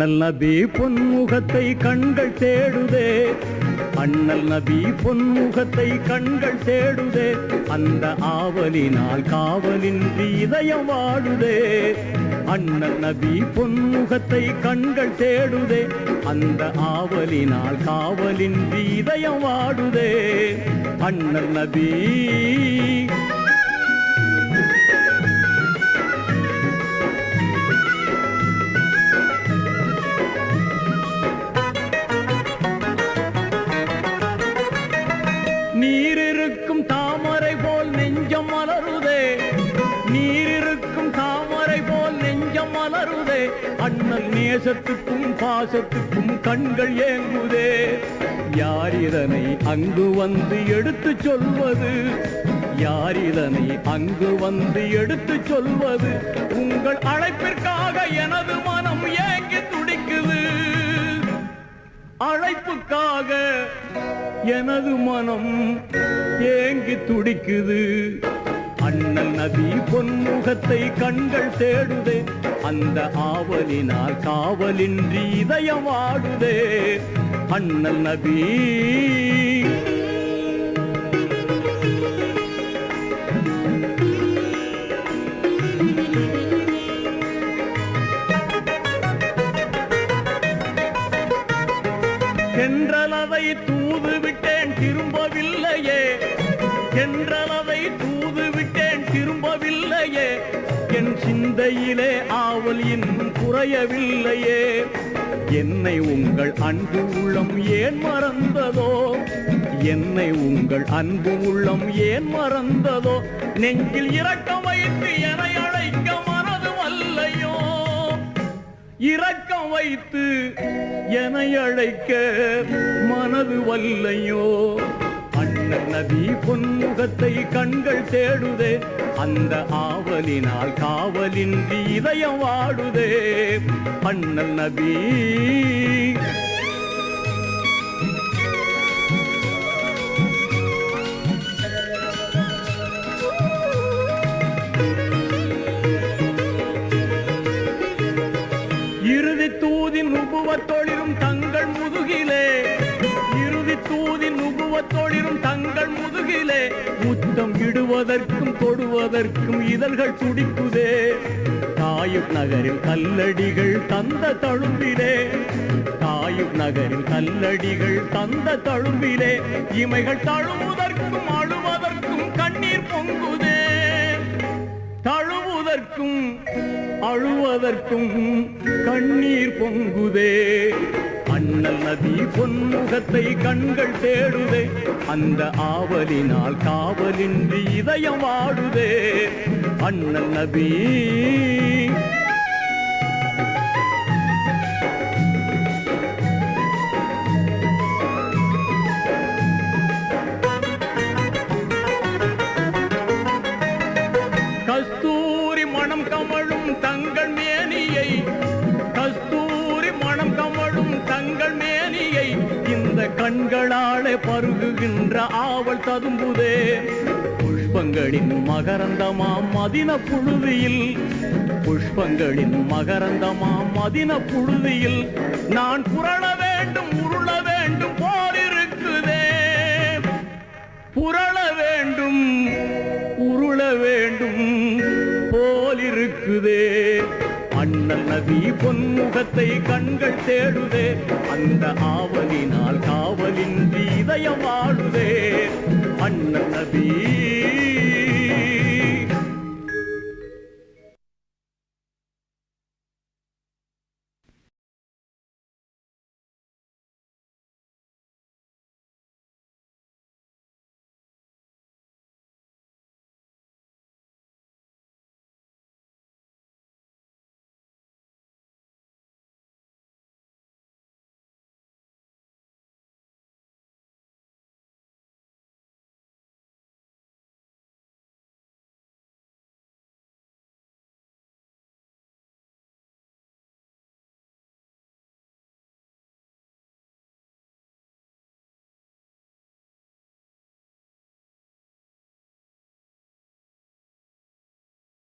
அண்ணல் நபி பொன்முகத்தை கண்கள் தேடுதே, அண்ணல் நபி பொன்முகத்தை கண்கள் தேடுதே, அந்த ஆவலினால் காவலின்றி இதயம் வாடுதே. அண்ணல் நபி பொன்முகத்தை கண்கள் தேடுதே, அந்த ஆவலினால் காவலின்றி இதயம் வாடுதே. அண்ணல் நபி நீரிருக்கும் தாமரை போல் நெஞ்சம் மலருதே, நீரிருக்கும் தாமரை போல் நெஞ்சம் மலருதே, அண்ணல் நேசத்துக்கும் பாசத்துக்கும் கண்கள் ஏங்குதே. யார் இதனை அங்கு வந்து எடுத்து சொல்வது, யார் இதனை அங்கு வந்து எடுத்து சொல்வது, உங்கள் அழைப்பிற்காக எனது மனம் ஏங்கி துடிக்குது, அழைப்புக்காக எனது மனம் ஏங்கி துடிக்குது. அண்ணல் நபி பொன்முகத்தை கண்கள் தேடுதே, அந்த ஆவலினால் காவலின்றி இதயம் வாடுதே. அண்ணல் நபி என்றளவை தூது விட்டேன் திரும்பவில்லையே, என்றளவை தூது விட்டேன் திரும்பவில்லையே, என் சிந்தையிலே ஆவல் இன்னும் குறையவில்லையே. என்னை உங்கள் அன்பு உள்ளம் ஏன் மறந்ததோ, என்னை உங்கள் அன்பு உள்ளம் ஏன் மறந்ததோ, நெஞ்சில் இரக்கம் வைத்து என்னை அழைக்க மனது வல்லையோ, இரக்கம் வைத்து என்னை அழைக்க மனது வல்லையோ. அண்ணல் நபி பொன்முகத்தை கண்கள் தேடுதே, அந்த ஆவலினால் காவலின்றி இதயம் வாடுதே. அண்ணல் நபி இறுதி தூதின் நுபுவத்தொளிரும் தங்கள் முதுகிலே, இறுதி தூதின் நுபுவத்தொளிரும் தங்கள் முதுகிலே, முத்தம் இடுவதற்கும் தொடுவதற்கும் இதழ்கள் துடிக்குதே. தாயுப் நகரில் கல்லடிகள் தந்த தழும்பிலே, தாயுப் நகரில் கல்லடிகள் தந்த தழும்பிலே, இமைகள் தழுவதற்கும் அழுவதற்கும் கண்ணீர் பொங்குதே, தழுவதற்கும் அழுவதற்கும் கண்ணீர் பொங்குதே. அண்ணல் நபி பொன்முகத்தை கண்கள் தேடுதே, அந்த ஆவலினால் காவலின்றி இதயம் வாடுதே. அண்ணல் நபி கஸ்தூரி மனம் கமழும் தங்கள் மேனியை, கஸ்தூரி மனம் கமழும் தங்கள் மேனியை, இந்த கண்களாலே பருகுகின்ற ஆவல் ததும்புதே. புஷ்பங்களின் மகரந்தமாம் மதின புழுதியில், புஷ்பங்களின் மகரந்தமாம் மதின புழுதியில், நான் புரள வேண்டும் உருள வேண்டும் போலிருக்குதே, புரள வேண்டும் உருள வேண்டும் போலிருக்குதே. அண்ணல் நபி பொன்முகத்தை கண்கள் தேடுதே, அந்த ஆவலினால் காவலின்றி இதயம் வாடுதே. அண்ணல் நபி